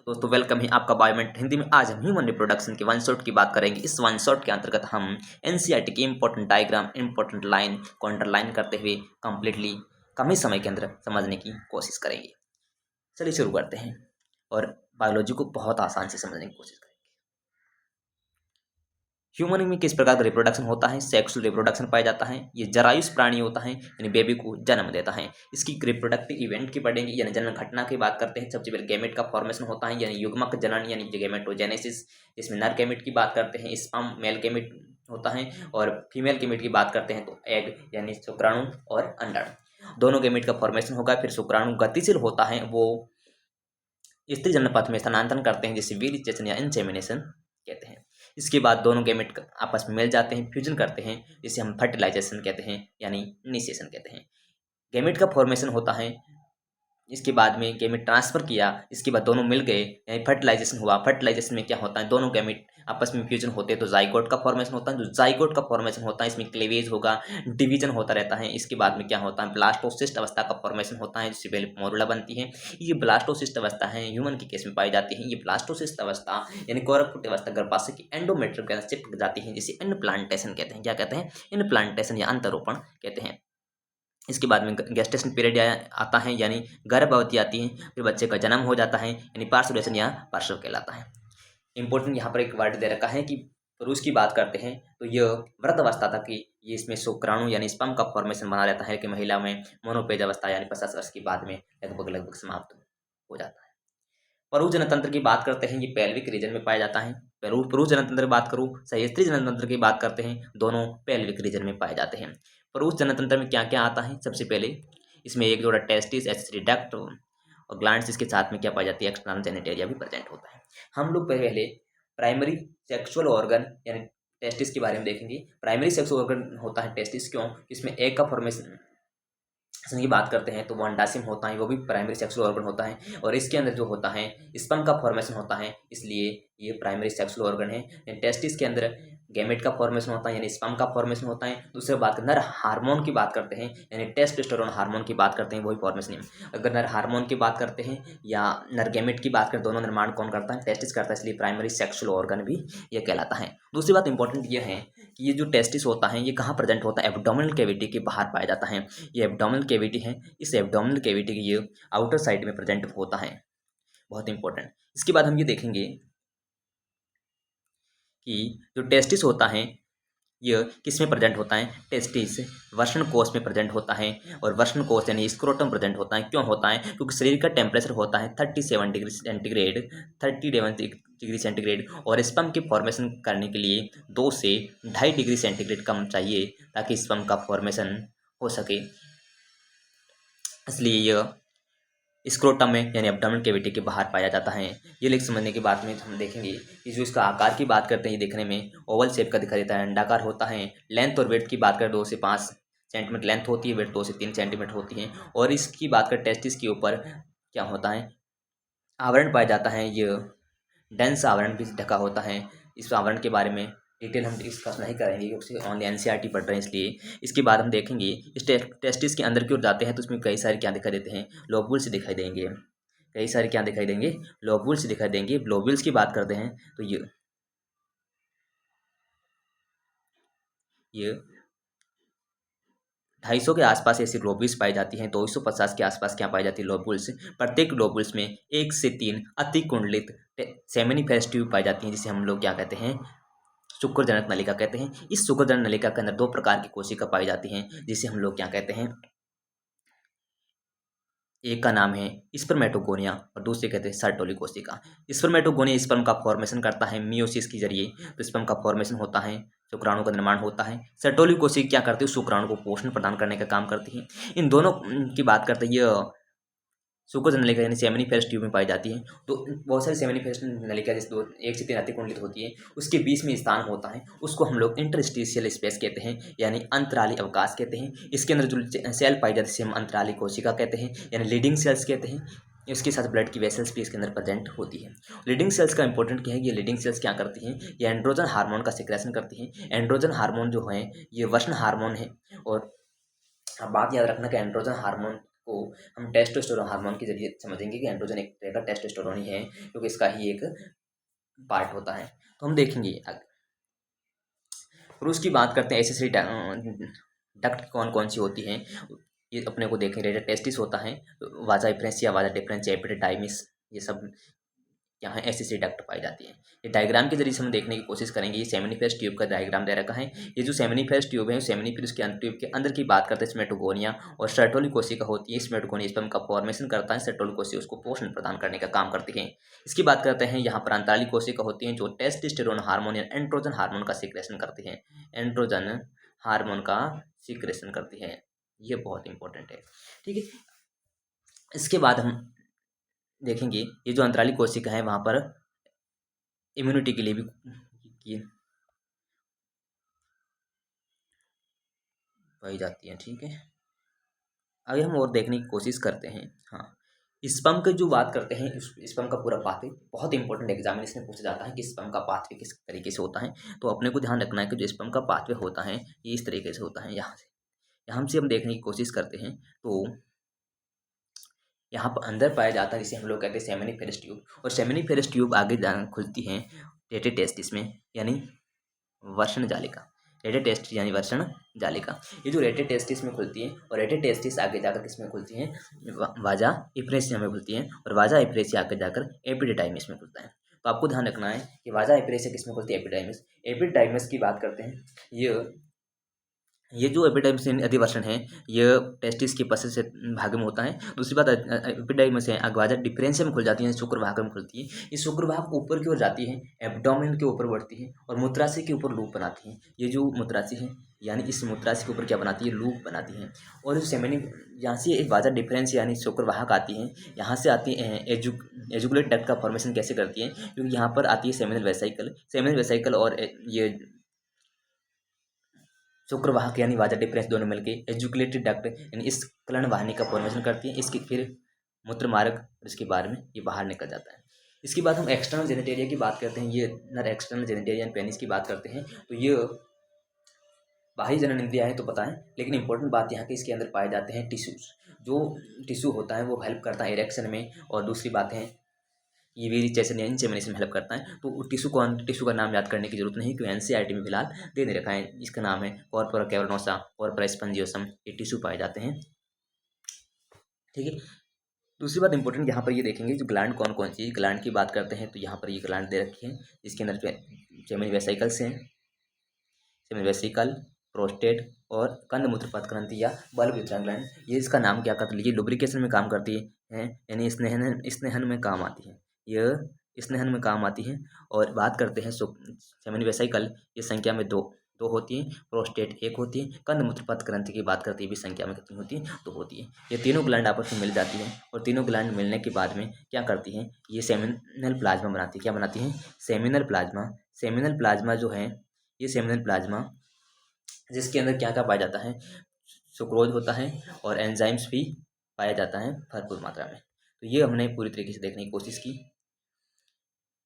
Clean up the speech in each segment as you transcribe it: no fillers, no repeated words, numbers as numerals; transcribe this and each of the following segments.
दोस्तों वेलकम है आपका बायोमेट हिंदी में। आज हम ह्यूमन रिप्रोडक्शन के वन शॉट की बात करेंगे। इस वन शॉट के अंतर्गत हम एनसीईआरटी की इंपॉर्टेंट डायग्राम, इंपॉर्टेंट लाइन को अंडरलाइन करते हुए कंप्लीटली कम ही समय के अंदर समझने की कोशिश करेंगे। चलिए शुरू करते हैं और बायोलॉजी को बहुत आसान से समझने की कोशिश करेंगे। ह्यूमन में किस प्रकार का रिप्रोडक्शन होता है? सेक्सुअल रिप्रोडक्शन पाया जाता है। ये जरायुष प्राणी होता है, यानी बेबी को जन्म देता है। इसकी रिप्रोडक्टिव इवेंट की पढ़ेंगे, यानी जन्म घटना की बात करते हैं। सबसे पहले गैमेट का फॉर्मेशन होता है, यानी युग्मक जनन यानी गैमेटोजेनेसिस। इसमें नर गैमेट की बात करते हैं, स्पर्म मेल गैमेट होता है, और फीमेल गैमेट की बात करते हैं तो एग यानी शुक्राणु और अंडाणु, दोनों गैमेट का फॉर्मेशन होगा। फिर शुक्राणु गतिशील होता है, वो स्त्री जन्मपथ में स्थानांतरण करते हैं, जिसे विलिचेशन या इंसेमिनेशन कहते हैं। इसके बाद दोनों गैमेट आपस में मिल जाते हैं, फ्यूजन करते हैं, जिसे हम फर्टिलाइजेशन कहते हैं यानी इनिशिएशन कहते हैं। गैमेट का फॉर्मेशन होता है, इसके बाद में गैमेट ट्रांसफर किया, इसके बाद दोनों मिल गए यानी फर्टिलाइजेशन हुआ। फर्टिलाइजेशन में क्या होता है, दोनों गैमेट आपस में फ्यूजन होते हैं तो जाइगोट का फॉर्मेशन होता है। जो जाइगोट का फॉर्मेशन होता है, इसमें क्लेवेज होगा, डिवीजन होता रहता है। इसके बाद में क्या होता है, ब्लास्टोसिस्ट अवस्था का फॉर्मेशन होता है, जिससे पहले मोरुला बनती है। ये ब्लास्टोसिस्ट अवस्था है, ह्यूमन के केस में पाई जाती है। ये ब्लास्टोसिस्ट अवस्था यानी कोरकफुट अवस्था गर्भाशय की एंडोमेट्रियम के अंदर शिफ्ट जाती है, जिसे इनप्लांटेशन कहते हैं। क्या कहते हैं? इनप्लांटेशन या अंतरोपण कहते हैं। इसके बाद में गेस्टेशन पीरियड आता है, यानी गर्भवती आती है। फिर बच्चे का जन्म हो जाता है, यानी पार्सुलेशन या प्रसव कहलाता है। इंपॉर्टेंट यहाँ पर एक वर्ड दे रखा है कि पुरुष की बात करते हैं तो यह व्रत अवस्था तक कि ये इसमें शुक्राणु यानी स्पर्म का फॉर्मेशन बना रहता है, कि महिला में मोनोपेज अवस्था यानी 50 वर्ष के बाद में लगभग समाप्त हो जाता है। पुरुष जनतंत्र की बात करते हैं, ये पेल्विक रीजन में पाया जाता है। पुरुष जनतंत्र की बात करूँ, सह्यस्त्री जनतंत्र की बात करते हैं, दोनों पेल्विक रीजन में पाए जाते हैं। पुरुष जनतंत्र में क्या क्या आता है? सबसे पहले इसमें एक जोड़ा टेस्टिस, एक्सेसरी डक्ट और ग्लैंड्स, इसके साथ में क्या पाई जाती है, एक्सटर्नल जेनिटेरिया भी प्रेजेंट होता है। हम लोग पहले प्राइमरी सेक्सुअल ऑर्गन यानी टेस्टिस के बारे में देखेंगे। प्राइमरी सेक्सुअल ऑर्गन होता है टेस्टिस, क्यों? इसमें एग का फॉर्मेशन की बात करते हैं तो वो अंडाशय होता है, वो भी प्राइमरी सेक्सुअल ऑर्गन होता है। और इसके अंदर जो होता है स्पर्म का फॉर्मेशन होता है, इसलिए ये प्राइमरी सेक्सुअल ऑर्गन है। टेस्टिस के अंदर गैमेट का फॉर्मेशन होता है, यानी स्पर्म का फॉर्मेशन होता है। दूसरे बात नर हार्मोन की बात करते हैं, यानी टेस्टोस्टेरोन हार्मोन की बात करते हैं, वही फॉर्मेशन है। अगर नर हार्मोन की बात करते हैं या नर गैमेट की बात करें, दोनों निर्माण कौन करता है? टेस्टिस करता है, इसलिए प्राइमरी सेक्सुअल ऑर्गन भी ये कहलाता है। दूसरी बात इंपॉर्टेंट ये है कि ये जो टेस्टिस होता है ये कहाँ प्रेजेंट होता है? एब्डोमिनल कैविटी के बाहर पाया जाता है। ये एब्डोमिनल कैविटी है, इस एब्डोमिनल कैविटी की ये आउटर साइड में प्रेजेंट होता है, बहुत इंपॉर्टेंट। इसके बाद हम ये देखेंगे कि जो टेस्टिस होता है ये किस में प्रेजेंट होता है? टेस्टिस वर्ण कोष में प्रेजेंट होता है, और वर्ण कोष यानी स्क्रोटम प्रेजेंट होता है। क्यों होता है? क्योंकि शरीर का टेम्परेचर होता है 37 डिग्री सेंटीग्रेड, 37 डिग्री सेंटीग्रेड, और स्पर्म की फॉर्मेशन करने के लिए 2 से 2.5 डिग्री सेंटीग्रेड कम चाहिए, ताकि स्पर्म का फॉर्मेशन हो सके। इसलिए यह स्क्रोटम में यानी एब्डोमिनल कैविटी के बाहर पाया जाता है। ये लेख समझने के बाद में हम देखेंगे कि जो इसका आकार की बात करते हैं, ये देखने में ओवल शेप का दिखाई देता है, अंडाकार होता है। लेंथ और वेट की बात करें 2 से 5 सेंटीमीटर लेंथ होती है, वेट 2 से 3 सेंटीमीटर होती है। और इसकी बात करें टेस्टिस के ऊपर क्या होता है, आवरण पाया जाता है, ये डेंस आवरण भी ढका होता है। इस आवरण के बारे में डिटेल हम डिस्कस नहीं करेंगे, क्योंकि ऑनली एनसीईआरटी पढ़ रहे हैं इसलिए। इसके बाद हम देखेंगे इस टेस्टिस के अंदर की ओर जाते हैं तो उसमें कई सारे क्या दिखाई देते हैं, लोब्यूल्स दिखाई देंगे। कई सारे क्या दिखाई देंगे, लोब्यूल्स दिखाई देंगे। लोब्यूल्स की बात करते हैं तो ये 250 के आसपास ऐसी लोब्यूल्स पाई जाती हैं, 250 के आसपास क्या पाई जाती है, लोब्यूल्स। प्रत्येक लोब्यूल्स में 1 से 3 अतिकुंडलित सेमिनिफेस्ट ट्यूब पाई जाती हैं, जिसे हम लोग क्या कहते हैं, शुक्रजनक नलिका कहते हैं। इस शुक्रजनक नलिका के अंदर 2 प्रकार की कोशिका पाई जाती हैं, जिसे हम लोग क्या कहते हैं, एक का नाम है स्पर्मेटोगोनिया और दूसरे कहते हैं सर्टोली कोशिका। स्पर्मेटोगोनिया स्पर्म का फॉर्मेशन करता है मियोसिस के जरिए, तो स्पर्म का फॉर्मेशन होता है, शुक्राणु का निर्माण होता है। सर्टोली कोशिका क्या करती है, शुक्राणु को पोषण प्रदान करने का काम करती है। इन दोनों की बात करते हैं, ये शुक्र नलिका यानी सेमिनिफेरस ट्यूब में पाई जाती है। तो बहुत सारी सेमिनिफेरस नलिका जैसे 1 से 3 अतिकुंडलित होती है, उसके बीच में स्थान होता है, उसको हम लोग इंटरस्टिशियल स्पेस कहते हैं, यानी अंतराली अवकाश कहते हैं। इसके अंदर जो सेल पाई जाती है हम अंतराली कोशिका कहते हैं, यानी लीडिंग सेल्स कहते हैं। इसके साथ ब्लड की वेसल्स भी इसके अंदर प्रेजेंट होती है। लीडिंग सेल्स का इंपॉर्टेंट क्या है, ये लीडिंग सेल्स क्या करती हैं, ये एंड्रोजन हार्मोन का सिक्रेशन करती हैं। एंड्रोजन हार्मोन जो है ये वर्ण हार्मोन है, और बात याद रखना कि एंड्रोजन हार्मोन को हम टेस्टोस्टेरोन हार्मोन के जरिए समझेंगे कि एंड्रोजन एक तरह का टेस्टोस्टेरोन ही है, क्योंकि इसका ही एक पार्ट होता है। तो हम देखेंगे फिर उसकी बात करते हैं एसेसरी डक्ट कौन कौन सी होती हैं। ये अपने को देखें, रेडियल टेस्टिस होता है, वाजा इफ्रेंसिया, वाजा डिफरेंसिया, एपिडिडाइमिस, ये सब यहाँ एसेसरी डक्ट पाई जाती है। ये डायग्राम के जरिए से हम देखने की कोशिश करेंगे। ये सेमिनिफेरस ट्यूब का डायग्राम दे रखा है। ये जो सेमिनिफेरस ट्यूब है, सेमिनिफेरस के ट्यूब के अंदर की बात करते हैं स्मेटोगोनिया और सर्टोली कोशिका होती है। स्मेटोगोनिया स्पर्म का फॉर्मेशन करता है, सर्टोली कोशिका उसको पोषण प्रदान करने का काम करती है। इसकी बात करते हैं, यहाँ पर अंतराली कोशिका होती हैं जो टेस्टोस्टेरोन हार्मोन या एंड्रोजन हार्मोन का सीक्रेशन करती है। एंड्रोजन हार्मोन का सीक्रेशन करती है, ये बहुत इंपॉर्टेंट है। ठीक है, इसके बाद हम देखेंगे ये जो अंतराली कोशिका है वहाँ पर इम्यूनिटी के लिए भी पाई जाती है। ठीक है, आगे हम और देखने की कोशिश करते हैं। हाँ, स्पर्म की जो बात करते हैं, स्पर्म का पूरा पाथवे बहुत इंपॉर्टेंट एग्जामिनेशन में पूछा जाता है कि स्पर्म का पाथवे किस तरीके से होता है। तो अपने को ध्यान रखना है कि जो स्पर्म का पाथवे होता है ये इस तरीके से होता है। यहाँ से हम देखने की कोशिश करते हैं तो यहाँ पर अंदर पाया जाता है जिसे हम लोग कहते हैं सेमिनिफेरस ट्यूब, और सेमिनिफेरस ट्यूब आगे खुलती है रेटेटेस्टिस में, यानी वर्षण जालिका। रेटेटेस्टिस यानी वर्षण जालिका, ये जो रेटेटेस्टिस में खुलती है और रेटेटेस्टिस आगे जाकर किस में खुलती है, वाजा इफ्रेसिया में खुलती है, और वाजा इफ्रेसिया आगे जाकर एपिडिडाइमिस में खुलता है। तो आपको ध्यान रखना है कि वाजा इफ्रेसिया किस में खुलती है, एपिडाइमिस। एपिडाइमिस की बात करते हैं, ये जो एपिडाइमिस अधिवर्षण है ये टेस्टिस के पश्च से भाग में होता है। दूसरी बात एपिडाइमिस है अग्वाजा डिफरेंशिया में खुल जाती है, शुक्र भाग में खुलती है। ये शुक्र भाग ऊपर की ओर जाती है, एब्डोमेन के ऊपर बढ़ती है और मूत्राशय के ऊपर लूप बनाती है। ये जो मूत्राशय है यानी इस मूत्राशय के ऊपर क्या बनाती है, लूप बनाती है। और जो सेमिनी यहाँ से एक वाजा डिफरेंस यानी शुक्र वाहक आती है, यहाँ से आती है एजुकुलेट डक्ट का फॉर्मेशन कैसे करती है, क्योंकि यहाँ पर आती है सेमिनल वेसाइकल और ये शुक्रवाहक यानी वाजा डिफरेंस दोनों मिलकर एजुकुलेटेड डक्ट यानी इस कलन वाहिनी का फॉर्मेशन करती है। इसकी फिर मूत्र मार्ग इसके बाद में ये बाहर निकल जाता है। इसके बाद हम एक्सटर्नल जेनिटेरिया की बात करते हैं। ये नर एक्सटर्नल जेनिटेरिया पेनिस की बात करते हैं तो ये बाह्य जनन इंद्रिया है तो पता है, लेकिन इंपॉर्टेंट बात यहाँ की इसके अंदर पाए जाते हैं टिश्यूज। जो टिश्यू होता है वो हेल्प करता है इरेक्शन में, और दूसरी बात है ये भी चेसन या इंसेमिनेशन में हेल्प करता है। तो टिश्यू का नाम याद करने की जरूरत नहीं, क्योंकि एनसीईआरटी में फिलहाल दे नहीं रखा है। इसका नाम है कॉर्पोरा कैवर्नोसा, कॉर्पोरा स्पंजियोसम, ये टिश्यू पाए जाते हैं। ठीक है, दूसरी बात इंपॉर्टेंट यहाँ पर ये देखेंगे जो ग्लैंड कौन कौन सी ग्लैंड की बात करते हैं तो यहाँ पर ये ग्लैंड दे रखी है, जिसके अंदर सेमिनल वेसिकल्स हैं, सेमिनल वेसिकल, प्रोस्टेट और कंदमूत्र पथग्रंथि या बल्ब वितरण ग्लैंड। ये इसका नाम क्या करती है, ये लुब्रिकेशन में काम करती है, यानी स्नेहन में काम आती है, यह स्नेहन में काम आती है। और बात करते हैं सेमिनल वेसिकल, ये संख्या में दो होती है, प्रोस्टेट एक होती है, कंदमूत्र पथग्रंथि की बात करती है भी संख्या में कितनी होती है, दो होती है। ये तीनों ग्लैंड आपस में मिल जाती है, और तीनों ग्लैंड मिलने के बाद में क्या करती हैं, ये सेमिनल प्लाज्मा बनाती है। क्या बनाती हैं, सेमिनल प्लाज्मा। सेमिनल प्लाज्मा जो है ये सेमिनल प्लाज्मा जिसके अंदर क्या क्या पाया जाता है, सुक्रोज होता है और एंजाइम्स भी पाया जाता है भरपूर मात्रा में। तो ये हमने पूरी तरीके से देखने की कोशिश की।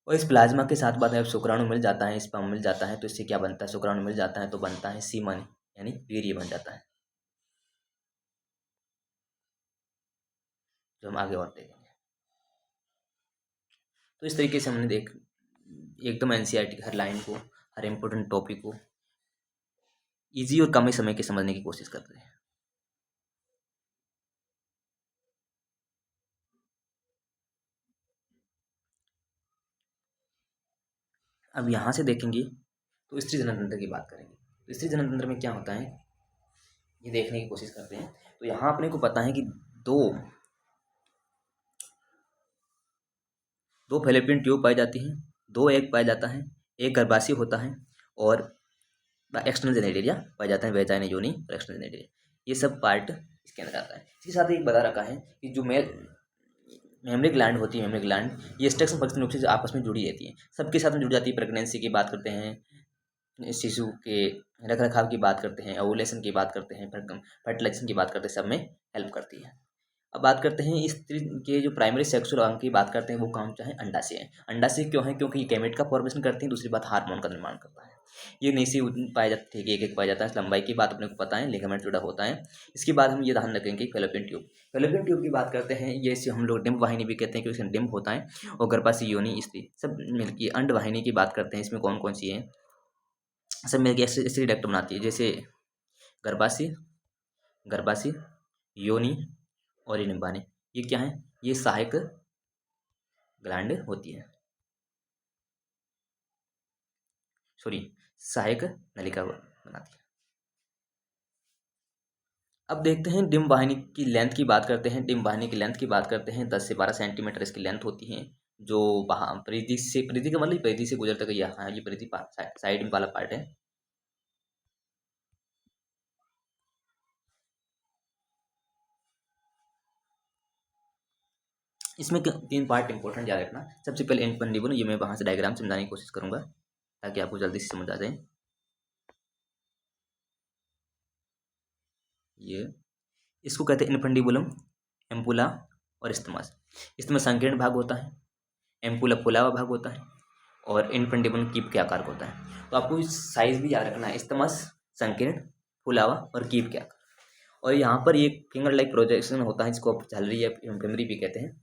और इस प्लाज्मा के साथ बाद शुक्राणु मिल जाता है, स्पर्म मिल जाता है, तो इससे क्या बनता है, शुक्राणु मिल जाता है तो बनता है सीमन यानी वीर्य बन जाता है, जो हम आगे और देखेंगे। तो इस तरीके से हमने एकदम एनसीईआरटी की हर लाइन को, हर इम्पोर्टेंट टॉपिक को ईजी और कम समय के समझने की कोशिश करते हैं। अब यहाँ से देखेंगे तो स्त्री जननतंत्र की बात करेंगे। तो स्त्री जननतंत्र में क्या होता है ये देखने की कोशिश करते हैं। तो यहाँ अपने को पता है कि दो फैलोपियन ट्यूब पाई जाती हैं, दो एग पाया जाता है, एक गर्भाशय होता है, और एक्सटर्नल जेनिटेरिया पाया जाता है, वेजाइना योनि और एक्सटर्नल जेनिटेरिया, ये सब पार्ट इसके अंदर आता है। इसके साथ एक बता रखा है कि जो मेमरी ग्लैंड होती है, मेमरी ग्लैंड ये स्ट्रक्चर फंक्शन रूप से आपस में जुड़ी रहती है, सबके साथ में जुड़ जाती है। प्रेगनेंसी की बात करते हैं, शिशु के रख रखाव की बात करते हैं, ओवुलेशन की बात करते हैं, फर्टिलाइजेशन की बात करते हैं, सब में हेल्प करती है। अब बात करते हैं स्त्री के जो प्राइमरी सेक्सुअल अंग की बात करते हैं वो कौन सा है, अंडाशय है। अंडाशय क्यों है, क्योंकि ये गैमेट का फॉर्मेशन करती है, दूसरी बात हार्मोन का निर्माण करता है। ये नीचे पाया जाता है, एक पाया जाता है। लंबाई की बात अपने को पता है, लिगामेंट जुड़ा होता है। इसके बाद हम ये ध्यान रखेंगे फेलोपियन ट्यूब। फेलोपियन ट्यूब की बात करते हैं, ये इसे हम लोग डिंब वाहिनी भी कहते हैं क्योंकि इसमें डिंब होता है, और गर्भाशय योनि स्त्री सब मिलकर अंड वाहिनी की बात करते हैं। इसमें कौन कौन सी है, सब मिलकर स्त्री डक्ट बनाती है, जैसे गर्भाशय, गर्भाशय, योनि और ये निम्बाने। ये क्या है, ये सहायक ग्लैंड होती है, सॉरी सहायक नलिका बनाती है। अब देखते हैं डिंब वाहिनी की लेंथ की बात करते हैं। डिंब वाहिनी की लेंथ की बात करते हैं, 10 से 12 सेंटीमीटर इसकी लेंथ होती है। जो वहाँ परिधि का मतलब परिधि से गुजरता है, यहाँ ये परिधि साइड में वाला पार्ट है। इसमें 3 पार्ट इंपॉर्टेंट याद रखना। सबसे पहले इनफंडिबुलम, ये मैं वहाँ से डायग्राम समझाने की कोशिश करूँगा ताकि आपको जल्दी से समझ आ जाए। ये इसको कहते हैं इनफंडिबुलम, एम्पुला और इस्थमस। इस्थमस संकीर्ण भाग होता है, एम्पुला फुला हुआ भाग होता है, और इनफंडिबुलम कीप के आकार का होता है। तो आपको साइज भी याद रखना है, इस्थमस संकीर्ण, फुला हुआ और कीप के आकार। और यहाँ पर एक फिंगर लाइक प्रोजेक्शन होता है, जिसको आप झलरी या फिमरी भी कहते हैं।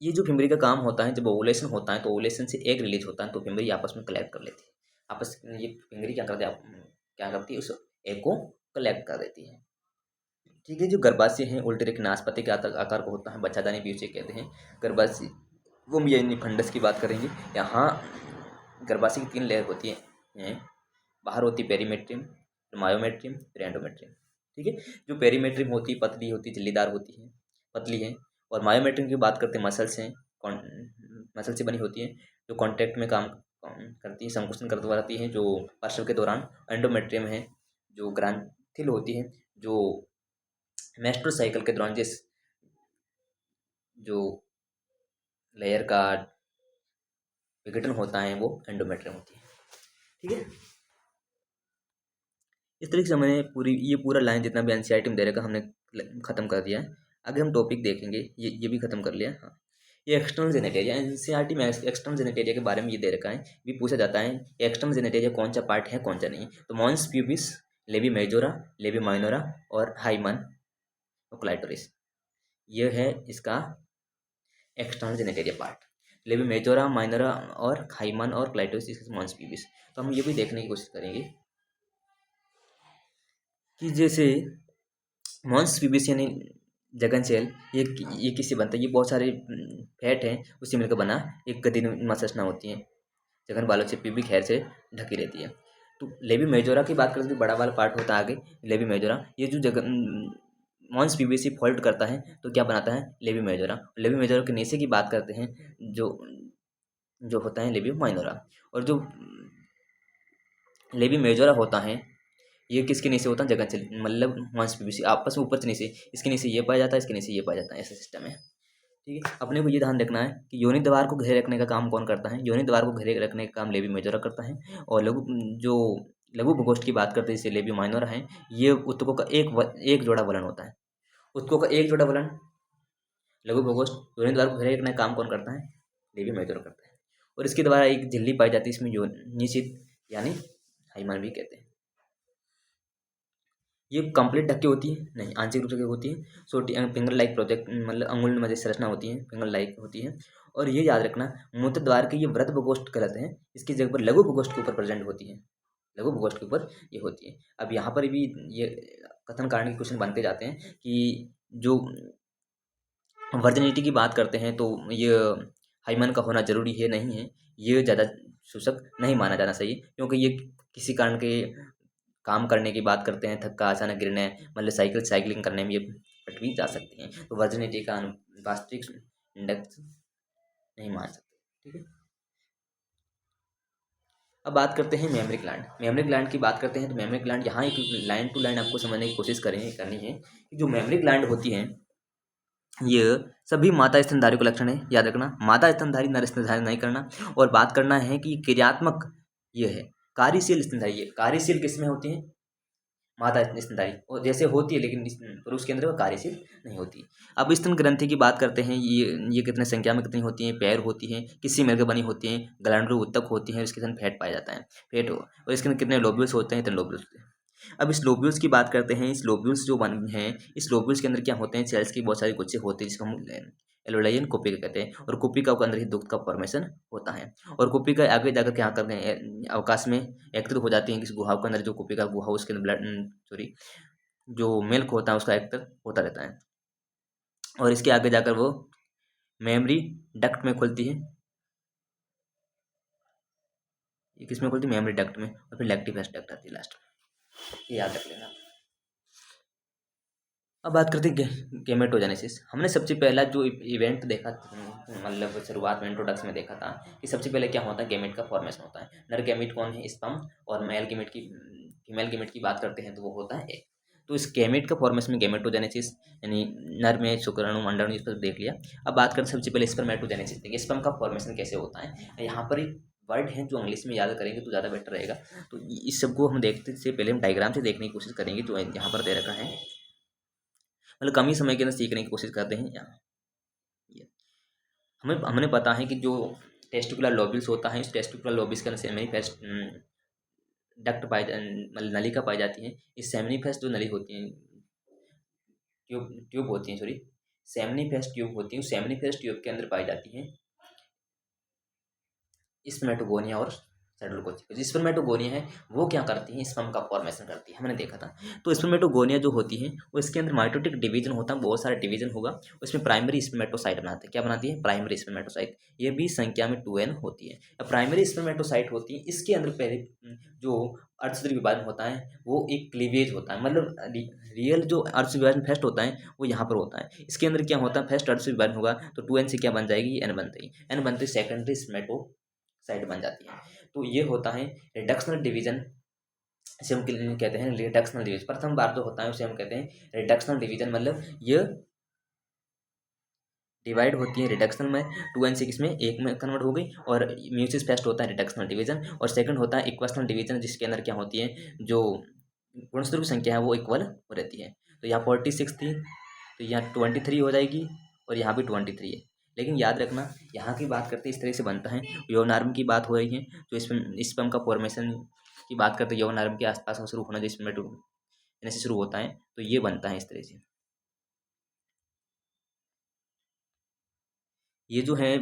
ये जो फिमरी का काम होता है, जब ओवुलेशन होता है तो ओवुलेशन से एग रिलीज होता है, तो फिमरी आपस में कलेक्ट कर लेती है। आपस में ये फिमरी क्या करती है, क्या करती है, उस एग को कलेक्ट कर देती है। ठीक है, जो गर्भाशय है उल्टे रेखा नाशपाती के आकार का होता है, बच्चादानी भी उसे कहते हैं। गर्भाशय वो हम ये फंडस की बात करेंगे। यहाँ गर्भाशय की 3 लेयर होती हैं, बाहर होती है पेरीमेट्रियम, मायोमेट्रियम, फिर एंडोमेट्रियम। ठीक है, जो पेरीमेट्रियम होती है पतली होती है, झिल्लीदार होती है, पतली है। और मायोमेट्रियम की बात करते हैं, मसल्स हैं, मसल से बनी होती है, जो कॉन्टैक्ट में काम करती है, संकुचन करवाती है जो प्रसव के दौरान। एंडोमेट्रियम है जो ग्रंथिल होती है, जो मेस्ट्रुअल साइकिल के दौरान जिस जो लेयर का विघटन होता है वो एंडोमेट्रियम होती है। ठीक है, इस तरीके से हमने पूरा लाइन जितना भी एनसीईआरटी में दे रखा हमने खत्म कर दिया है। आगे हम टॉपिक देखेंगे, ये भी खत्म कर लिया। हाँ, ये एक्सटर्नल जेनेटेरिया, एनसीईआरटी में एक्सटर्नल जेनेटेरिया के बारे में ये दे रखा है, भी पूछा जाता है एक्सटर्नल जेनेटेरिया कौन सा पार्ट है कौन सा नहीं। तो mons pubis, labia majora, labia minora और हाइमन और क्लाइटोरिस, ये है इसका external genitalia part. Labia majora, minora और हाइमन और क्लाइटोरिस, मॉन्स प्यूबिस। तो हम ये भी देखने की कोशिश करेंगे कि जैसे मॉन्स प्यूबिस यानी जगन सेल, ये किससे बनता है, ये बहुत सारे फैट हैं उससे मिलकर बना एक गतिनुमा संरचना होती है, जगन बालों से प्यूबिक हेयर से ढकी रहती है। तो लेबी मेजोरा की बात करें तो बड़ा वाला पार्ट होता है आगे लेबी मेजोरा। ये जो जगन मॉन्स प्यूबिस फोल्ड करता है तो क्या बनाता है, लेबी मेजोरा। लेबी मेजोरा के नीचे की बात करते हैं, जो जो होता है लेबी माइनोरा। और जो लेबी मेजोरा होता है ये किसके नीचे होता है, जगन से, मतलब मांस पेशी आपस में ऊपर से नीचे, इसके नीचे ये पाया जाता है, इसके नीचे ये पाया जाता है, ऐसा सिस्टम है। ठीक है, अपने को ये ध्यान रखना है कि योनि द्वार को घेरे रखने का काम कौन करता है, योनि द्वार को घेरे रखने का काम लेबी मेजोरा करता है। और जो लघु प्रकोष्ठ की बात करते हैं जैसे लेबी माइनोरा है, ये उत्तकों का एक जोड़ा वलन होता है। उत्तकों का एक जोड़ा वलन लघु प्रकोष्ठ योनि द्वार को घेरे रखने का काम कौन करता है, लेबी मेजोरा करता है। और इसके द्वारा एक झिल्ली पाई जाती है, इसमें निश्चित यानी हाइमन भी कहते हैं। ये कंप्लीट ढकी होती है नहीं, आंशिक रूप से होती है। छोटी फिंगर लाइक प्रोजेक्ट मतलब अंगुल में संरचना होती है, फिंगर लाइक होती है। और ये याद रखना, मूत्र द्वार के ये वृत्त प्रकोष्ठ गलत है, इसकी जगह पर लघु प्रकोष्ठ के ऊपर प्रेजेंट होती है, लघु प्रकोष्ठ के ऊपर ये होती है। अब यहाँ पर भी ये कथन कारण के क्वेश्चन बनते जाते हैं कि जो वर्जिनिटी की बात करते हैं तो ये हाइमन का होना जरूरी है नहीं है, ये ज़्यादा सूचक नहीं माना जाना चाहिए, क्योंकि ये किसी कारण के काम करने की बात करते हैं, थक्का अचानक गिरने, मतलब साइकिलिंग करने में ये फट भी जा सकती हैं, तो वर्जिनिटी का वास्तविक इंडेक्स नहीं मान सकते। ठीक है, अब बात करते हैं मेमरी ग्लैंड। मेमरी ग्लैंड की बात करते हैं तो मेमरी ग्लैंड यहाँ एक लाइन टू लाइन आपको समझने की कोशिश करनी है कि जो मेमरी ग्लैंड होती हैं ये सभी माता स्तनधारी को लक्षण है, याद रखना, माता स्तनधारी नर स्तनधारी नहीं करना। और बात करना है कि क्रियात्मक ये है, कार्यशील स्तनधारी, ये कार्यशील किसमें होती है, मादा स्तनधारी और जैसे होती है, लेकिन पुरुष के अंदर वो कार्यशील नहीं होती। अब स्तन ग्रंथि की बात करते हैं, ये कितने संख्या में कितनी होती हैं, पैर होती हैं, किसी मिलकर बनी होती हैं, ग्लैंडुलर ऊतक होती हैं, इसके अंदर फैट पाया जाता है, फैट और इसके अंदर कितने लोब्यूल्स होते हैं, इतने लोब्यूल्स होते हैं। अब इस लोब्यूल्स की बात करते हैं, इस लोब्यूल्स जो बन हैं, इस लोब्यूल्स के अंदर क्या होते हैं, सेल्स की बहुत सारी गुच्छे होते हैं, जिसको हम एलोलाइन कोपिका कहते हैं, और कोपिका के अंदर ही दुग्ध का फॉर्मेशन होता है, और कोपिका आगे जाकर क्या करते हैं, अवकाश में एकत्रित हो जाती है किसी गुहा के अंदर, जो कोपिका गुहा उसके अंदर ब्लड सॉरी जो मिल्क होता है उसका एकत्रित होता रहता है, और इसके आगे जाकर वो मेमरी डक्ट में खुलती है, ये किसमें खुलती है, मेमरी डक्ट में, और फिर लैक्टिक एसिड डक्ट आती है लास्ट में, ये याद रख लेना। अब बात करते हैं गेमेटोजेनेसिस। हमने सबसे पहला जो इवेंट देखा, मतलब शुरुआत में इंट्रोडक्शन में देखा था कि सबसे पहले क्या होता है, गेमेट का फॉर्मेशन होता है। नर गेमेट कौन है, स्पर्म, और मेल गेमेट की फीमेल गेमेट की बात करते हैं तो वो होता है एग। तो इस गेमेट का फॉर्मेशन में गेमेटोजेनेसिस, यानी नर में शुक्राणु अंडाणु, इस पर देख लिया। अब बात करते सबसे पहले स्पर्मेटोजेनेसिस, देखिए स्पर्म का फॉर्मेशन कैसे होता है। यहाँ पर एक वर्ड है जो इंग्लिश में याद करेंगे तो ज़्यादा बेटर रहेगा। तो इस सबको हम देखते से पहले हम डायग्राम से देखने की कोशिश करेंगे, जो यहाँ पर दे रखा है, मतलब कम ही समय के अंदर सीखने की कोशिश करते हैं यहाँ। ये हमने पता है कि जो टेस्टिकुलर लोब्यूल्स होता है, इस टेस्टिकुलर लोब्यूल्स के अंदर सेमिनिफेस्ट डक्ट पाई मतलब नलिका पाई जाती है। इस सेमिनिफेस्ट जो नली होती है, ट्यूब ट्यूब होती है, सॉरी सेमिनिफेस्ट ट्यूब होती है, उस सेमिनिफेस्ट ट्यूब के अंदर पाई जाती है स्पर्मेटोगोनिया और सेडुलर कोशिका। जो स्पर्मेटोगोनिया है वो क्या करती है, स्पर्म का फॉर्मेशन करती है, हमने देखा था। तो स्पर्मेटोगोनिया जो होती है वो इसके अंदर माइटोटिक डिवीजन होता है, बहुत सारे डिवीजन होगा, उसमें प्राइमरी स्पर्मेटोसाइट बनाते हैं। क्या बनाती है, प्राइमरी स्पर्मेटोसाइट, ये भी संख्या में 2n होती है। अब प्राइमरी स्पर्मेटोसाइट होती है, इसके अंदर पहले जो अर्धसूत्री विभाजन होता है वो एक क्लीवेज होता है, मतलब रियल जो अर्धसूत्री विभाजन फर्स्ट होता है वो यहाँ पर होता है। इसके अंदर क्या होता है, फर्स्ट अर्धसूत्री विभाजन होगा तो 2n से क्या बन जाएगी, n बन जाएगी, n बनती है सेकेंडरी स्पर्मेटो साइड बन जाती है। तो ये होता है रिडक्शनल डिवीजन, इसे हम कहते हैं रिडक्शनल डिवीजन। प्रथम बार जो होता है उसे हम कहते हैं रिडक्शनल डिवीजन, मतलब ये डिवाइड होती है रिडक्शनल में, 2n से किसमें, एक में कन्वर्ट हो गई, और म्यूसिस फेस्ट होता है रिडक्शनल डिवीजन, और सेकंड होता है इक्वेशनल डिवीजन, जिसके अंदर क्या होती है, जो गुणसूत्र की संख्या है वो इक्वल हो रहती है। तो यहाँ 46 थी तो यहाँ 23 हो जाएगी, और यहाँ भी 23 है। लेकिन याद रखना, यहाँ की बात करते इस तरह से बनता है, यौनार्म की बात हो रही है, तो स्पर्म का फॉर्मेशन की बात करते हैं, यौनार्म के आसपास शुरू होना, जो स्पर्मेटोजेनेसिस से शुरू होता है, तो ये बनता है इस तरह से। ये जो है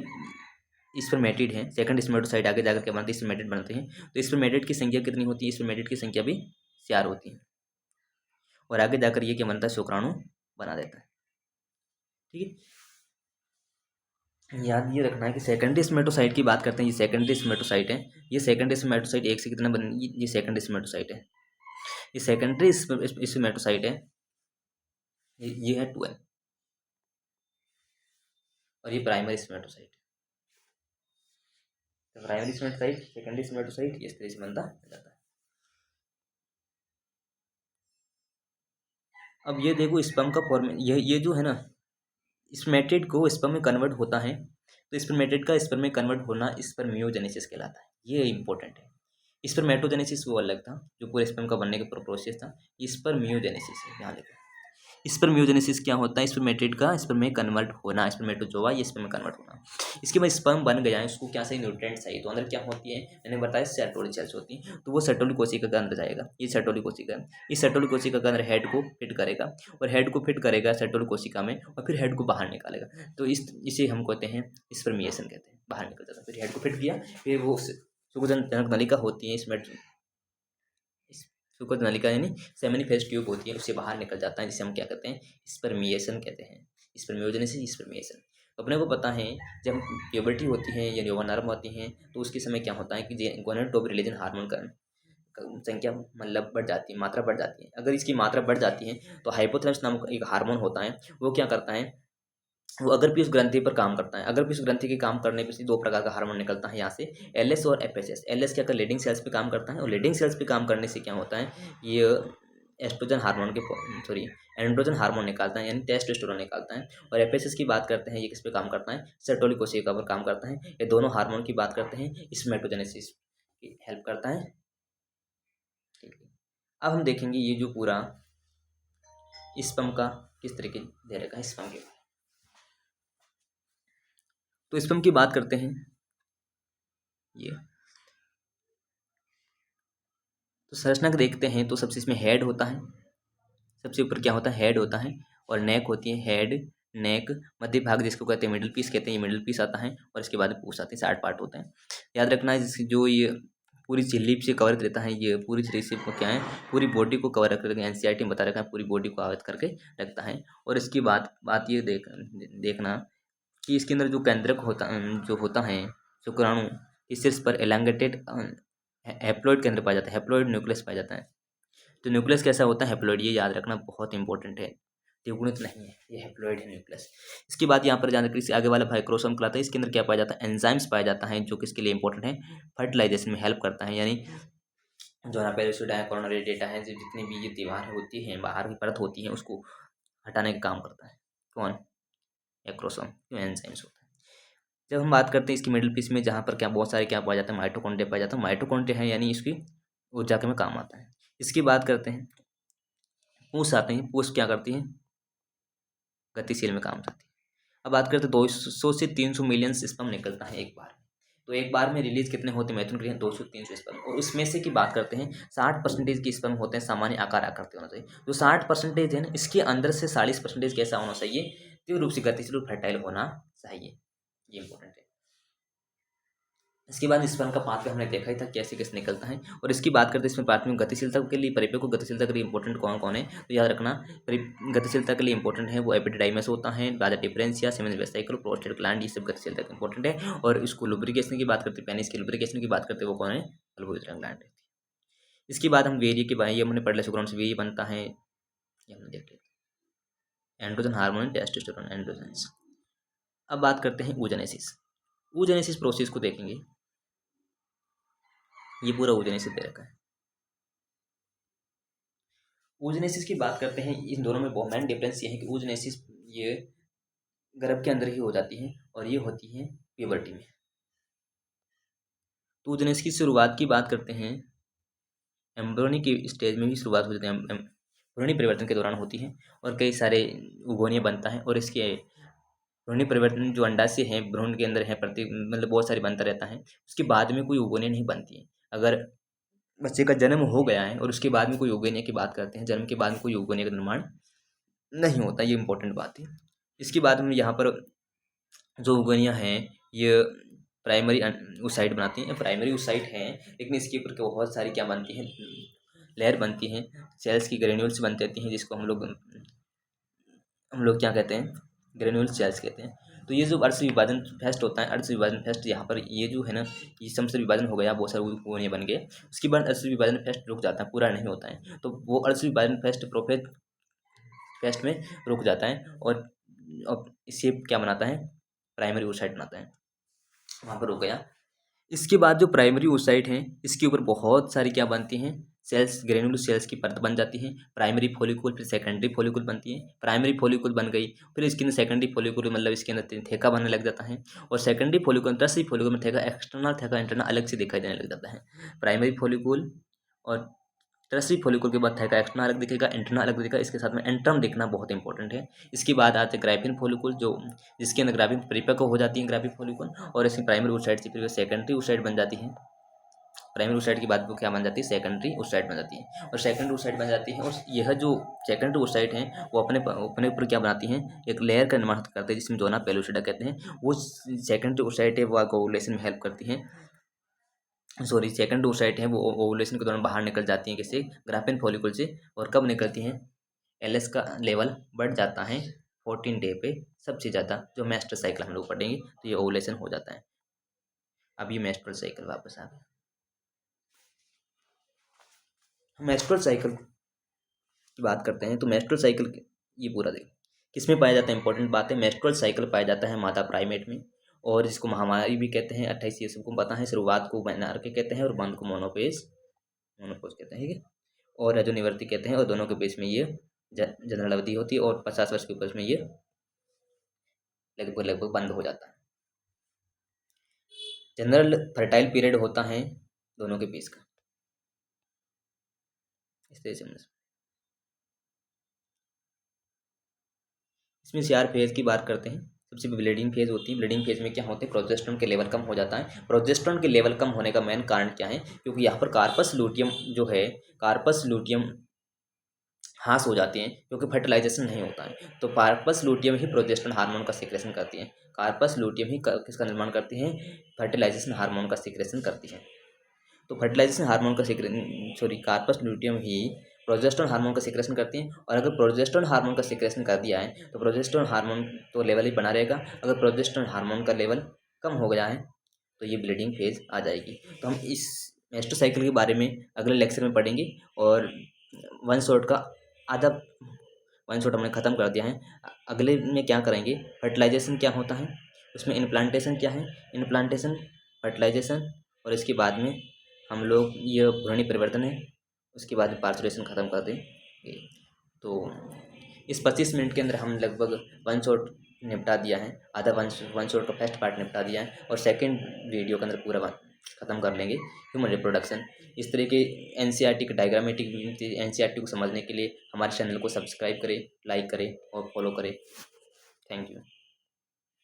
स्पर्मेटिड है, सेकंड स्पर्मेटोसाइट आगे जाकर क्या बनते हैं, स्पर्मेटिड बनते हैं। तो स्पर्मेटिड की संख्या कितनी होती है, स्पर्मेटिड की संख्या भी 4 होती है, और आगे जाकर ये क्या बनता है, शुक्राणु बना देता है। ठीक है, याद ये रखना है कि सेकेंडरी स्पर्मेटोसाइट की बात करते हैं, ये सेकेंडरी स्पर्मेटोसाइट है, ये सेकेंडरी स्पर्मेटोसाइट एक से कितना बन, ये सेकेंडरी स्पर्मेटोसाइट है, ये सेकेंडरी स्पर्मेटोसाइट है, ये है 2n, और ये प्राइमरी स्पर्मेटोसाइट है। तो प्राइमरी स्पर्मेटोसाइट, सेकेंडरी स्पर्मेटोसाइट, इस तरह से बनता जाता है। अब ये देखो स्पर्म का फॉर्म, ये जो है ना, स्पर्मेटिड को स्पर्म में कन्वर्ट होता है, तो स्पर्मेटिड का स्पर्म में कन्वर्ट होना स्पर्मियोजेनेसिस कहलाता है, ये इंपॉर्टेंट है। स्पर्मेटोजेनेसिस वो अलग था, जो पूरे स्पर्म का बनने का प्रोसेस था, स्पर्मियोजेनेसिस है, यहाँ लिखा। स्पर्मियोजेनेसिस क्या होता है, स्पर्मेटिड का स्पर्म में कन्वर्ट होना, स्पर्मेटोजोआ ये स्पर्म में कन्वर्ट होना। इसके बाद स्पर्म बन गया है, उसको क्या चाहिए, न्यूट्रिएंट चाहिए, तो अंदर क्या होती है, मैंने बताया सेटोली सेल्स होती है, तो वो सेटोली कोशिका के अंदर जाएगा, ये सेटोली कोशिका, इस सेटोली कोशिका के अंदर हेड को फिट करेगा, और हेड को फिट करेगा सेटोली कोशिका में, और फिर हेड को बाहर निकालेगा। तो इसे हम कहते हैं स्पर्मिएशन कहते हैं, बाहर निकल जाता है, फिर हेड को फिट किया, फिर वो सुखजनक नलिका होती है, इसमें सुखद नलिका यानी सेमिनिफेस्ट ट्यूब होती है, उससे बाहर निकल जाता है, जिसे हम क्या कहते हैं, स्पर्मिएशन कहते हैं, स्पर्मियोजेनेसिस, स्पर्मिएशन। तो अपने को पता है जब प्यूबर्टी होती है या यौवनर्म होती हैं, तो उसके समय क्या होता है कि गोनाडोट्रोपिन हार्मोन का संख्या मतलब बढ़ जाती है, मात्रा बढ़ जाती है। अगर इसकी मात्रा बढ़ जाती है तो हाइपोथैलेमस नामक एक हार्मोन होता है, वो क्या करता है, वो अगर पीयूष ग्रंथि पर काम करता है, अगर पीयूष ग्रंथि के काम करने पे से दो प्रकार का हार्मोन निकलता है यहाँ से, एलएस और एफएसएस। एलएस क्या कर लीडिंग सेल्स पे काम करता है, और लीडिंग सेल्स पे काम करने से क्या होता है, ये एस्ट्रोजन हार्मोन के सॉरी एंड्रोजन हार्मोन निकालता है, यानी टेस्टोस्टेरोन निकालता है। और एफएसएस की बात करते हैं, ये किस पे काम करता है, सेरोटोनिन कोशिका पर काम करता है। ये दोनों हार्मोन की बात करते हैं, स्पर्मेटोजेनेसिस की हेल्प करता है। ठीक है, अब हम देखेंगे ये जो पूरा स्पर्म का किस तरीके दे रखा है स्पर्म के। तो स्पर्म की बात करते हैं ये, तो संरचना को देखते हैं तो सबसे इसमें हेड होता है, सबसे ऊपर क्या होता है हेड होता है, और नेक होती है, हेड नेक, मध्य भाग जिसको कहते हैं मिडिल पीस कहते हैं, ये मिडिल पीस आता है, और इसके बाद पूछ आते हैं, 60 पार्ट होते हैं। याद रखना है जिसकी जो ये पूरी झिल्ली से कवर देता है, ये पूरी तरीके से क्या है पूरी बॉडी को कवर रखता है, एनसीईआरटी में बता रखा है पूरी बॉडी को आवृत करके रखता है। और इसकी बात ये देखना कि इसके अंदर जो केंद्रक जो होता है शुक्राणु, इस शीर्ष पर एलांगेटेड हैप्लॉइड केंद्र पाया जाता है, हैप्लॉइड न्यूक्लियस पाया जाता है। तो न्यूक्लियस कैसा होता है हैप्लॉइड, ये याद रखना बहुत इंपॉर्टेंट है, द्विगुणित नहीं है, ये हैप्लॉइड है न्यूक्लियस। इसके बाद यहाँ पर जानकारी से आगे वाला फाइक्रोसोम कहलाता है, इसके अंदर क्या पाया जाता है एंजाइम्स पाया जाता है, जो किसके लिए इंपॉर्टेंट है फर्टिलाइजेशन में हेल्प करता है, यानी जो हमारा पेरिसोइड है कोरोनरी डेटा है, जो जितनी भी ये दीवार होती है बाहर की परत होती है उसको हटाने का काम करता है कौन एक्रोसोम, जो एंजाइम्स होता है। जब हम बात करते हैं इसकी मिडिल पीस में जहाँ पर क्या बहुत सारे क्या पाया जाता है माइटोकॉन्ड्रिया पाया जाता है, माइटोकॉन्ड्रिया है यानी इसकी ऊर्जा के में काम आता है। इसकी बात करते हैं पूछ आते हैं, पूछ क्या करती है गतिशील में काम करती है। अब बात करते हैं 200 से 300 मिलियन स्पर्म निकलता है एक बार, तो एक बार में रिलीज कितने होते हैं मैथुन क्रिया 200-300 स्पर्म, और उसमें से की बात करते हैं 60% की स्पर्म होते हैं सामान्य आकार आकृति होना चाहिए। जो 60% है ना इसके अंदर से 40% कैसा होना चाहिए तीव्र रूप से गतिशील और फर्टाइल होना चाहिए, ये इंपॉर्टेंट है। इसके बाद स्पर्म का पाथवे हमने देखा ही था कैसे कैसे निकलता है, और इसकी बात करते हैं इसमें पाथवे में गतिशीलता के लिए परिपक्व गतिशीलता के लिए इंपॉर्टेंट कौन कौन है, तो याद रखना गतिशीलता के लिए इंपॉर्टेंट है वो एपिडिडाइमस होता है, Gaza differentia, semen vesicle, prostate gland, ये सब गतिशीलता के इंपॉर्टेंट है। और इसको लुब्रिकेशन की बात करते हैं, पेनिस की लुब्रिकेशन की बात करते हैं वो कौन है अल्बुमिन ग्लैंड है। इसके बाद हम वेरिय के बारे ये हमने पढ़ लिया, शुक्राणु से वीर्य बनता है, ये हमने देख लिया। Androgen hormone testosterone androgens. अब बात करते हैं oogenesis। oogenesis प्रोसेस को देखेंगे, ये पूरा oogenesis दे रखा है। oogenesis की बात करते हैं, इन दोनों में बहुत मेन डिफरेंस ये है कि oogenesis ये गर्भ के अंदर ही हो जाती है और ये होती है प्यूबर्टी में। तो oogenesis की शुरुआत की बात करते हैं एम्ब्रियोनिक की स्टेज में भी शुरुआत हो जाती है, भ्रूणी परिवर्तन के दौरान होती है, और कई सारे उगोनिया बनता है, और इसके भ्रूणी परिवर्तन जो अंडाशय है भ्रूण के अंदर है प्रति मतलब बहुत सारी बनता रहता है, उसके बाद में कोई उगोनिया नहीं बनती है। अगर बच्चे का जन्म हो गया है और उसके बाद में कोई उगोनिया की बात करते हैं, जन्म के बाद में कोई उगोनिया का निर्माण नहीं होता, ये इंपॉर्टेंट बात है। इसके बाद में यहाँ पर जो उगोनिया है ये प्राइमरी oocyte बनाती हैं, प्राइमरी oocyte है, लेकिन इसके ऊपर बहुत सारी क्या बनती हैं लेयर बनती हैं, सेल्स की ग्रेन्यूल्स बनती रहती हैं, जिसको हम लोग क्या कहते हैं ग्रेन्यूल सेल्स कहते हैं। तो ये जो अर्ध विभाजन फेस्ट होता है, अर्ध विभाजन फेस्ट यहाँ पर ये जो है ना ये समस्त विभाजन हो गया, बहुत सारे कोने बन गए, उसके बाद अर्ध विभाजन फेस्ट रुक जाता है, पूरा नहीं होता है, तो वो अर्ध विभाजन फेस्ट प्रोफेज फेस्ट में रुक जाता है, और इससे क्या बनाता है प्राइमरी oocyte बनाता है, वहाँ पर रुक गया। इसके बाद जो प्राइमरी oocyte है इसके ऊपर बहुत सारी क्या बनती हैं सेल्स, ग्रेन्युलर सेल्स की परत बन जाती है, प्राइमरी फॉलिकल फिर सेकेंडरी फॉलिकल बनती है, प्राइमरी फॉलिकल बन गई फिर इसके अंदर सेकेंडरी फॉलिकल मतलब इसके अंदर थेका बनने लग जाता है, और सेकेंडरी फॉलिकल टर्शियरी फॉलिकल में थेका एक्सटर्नल थेका इंटरनल अलग से दिखाई देने लग जाता है। प्राइमरी फॉलिकल और टर्शियरी फॉलिकल के बाद थेका एक्सटर्नल अलग दिखेगा, इंटरनल अलग दिखेगा, इसके साथ में एंट्रम दिखना बहुत इंपॉर्टेंट है। इसके बाद आते हैं ग्राफिन फॉलिकल, जो जिसके अंदर ग्राफिन परिपक्व हो जाती है ग्राफिन फॉलिकल, और इसकी प्राइमरी oocyte से फिर सेकेंडरी oocyte बन जाती है, प्राइमरी oocyte की बात वो क्या बन जाती है सेकेंडरी oocyte बन जाती है, और सेकेंडरी oocyte बन जाती है, और यह जो सेकेंडरी oocyte है वो अपने ऊपर क्या बनाती हैं एक लेयर का निर्माण करते हैं जिसमें जोना पेलुसिडा कहते हैं, वो सेकेंडरी oocyte है वो कोगुलेशन में हेल्प करती है, सॉरी सेकेंडरी oocyte है वो ओवुलेशन के दौरान बाहर निकल जाती हैं किसी ग्राफिन फॉलिकल से, और कब निकलती हैं एलएस का लेवल बढ़ जाता है 14 डे पे सबसे ज़्यादा, जो मेस्ट्रुअल साइकिल हम लोग पढ़ेंगे तो ये ओवुलेशन हो जाता है। अब ये मेस्ट्रुअल साइकिल वापस आ गया, मेस्ट्रुअल साइकिल की बात करते हैं, तो मेस्ट्रुअल साइकिल ये पूरा देखो किसमें पाया जाता है इंपॉर्टेंट बात है, मेस्ट्रुअल साइकिल पाया जाता है मादा प्राइमेट में, और इसको महामारी भी कहते हैं, 28 ये सबको पता है, शुरुआत को मैनार के कहते हैं और बंद को मोनोपोज कहते हैं, ठीक है, और रजोनिवर्ती कहते हैं, और दोनों के बीच में ये जनरल अवधि होती है, और 50 वर्ष के ऊपर में ये लगभग बंद हो जाता है। जनरल फर्टाइल पीरियड होता है दोनों के बीच का। इस तरह से इसमें CR फेज की बात करते हैं। सबसे ब्लीडिंग फेज होती है। ब्लीडिंग फेज में क्या होते हैं, प्रोजेस्टेरोन के लेवल कम हो जाता है। प्रोजेस्टेरोन के लेवल कम होने का मेन कारण क्या है, क्योंकि यहाँ पर कार्पस लूटियम जो है, कार्पस लूटियम हाँस हो जाती हैं, क्योंकि फर्टिलाइजेशन नहीं होता है। तो कार्पस लूटियम ही प्रोजेस्टेरोन हार्मोन का सीक्रेशन करती है। कार्पस लूटियम ही किसका निर्माण करती है, फर्टिलाइजेशन हार्मोन का सीक्रेशन करती है। तो फर्टिलाइजेशन हार्मोन का कार्पस लूटियम ही प्रोजेस्टेरोन हार्मोन का सीक्रेशन करती है। और अगर प्रोजेस्टेरोन हार्मोन का सीक्रेशन कर दिया है तो प्रोजेस्टेरोन हार्मोन तो लेवल ही बना रहेगा। अगर प्रोजेस्टेरोन हार्मोन का लेवल कम हो गया है तो ये ब्लीडिंग फेज आ जाएगी। तो हम इस मेस्टोसाइकिल के बारे में अगले लेक्चर में पढ़ेंगे। और वन शॉट का आधा वन शॉट हमने ख़त्म कर दिया है। अगले में क्या करेंगे, फर्टिलाइजेशन क्या होता है, उसमें इनप्लांटेशन क्या है, इनप्लांटेशन, फर्टिलाइजेशन, और इसके बाद में हम लोग ये घूर्णी परिवर्तन है, उसके बाद में पार्चुरेशन ख़त्म कर देंगे। तो इस 25 मिनट के अंदर हम लगभग वन शॉट निपटा दिया है। आधा वन शॉट का फर्स्ट पार्ट निपटा दिया है और सेकंड वीडियो के अंदर पूरा ख़त्म कर लेंगे ह्यूमन रिप्रोडक्शन। इस तरह के NCERT के डायग्रामेटिक NCERT को समझने के लिए हमारे चैनल को सब्सक्राइब करें, लाइक करें और फॉलो करें। Thank you.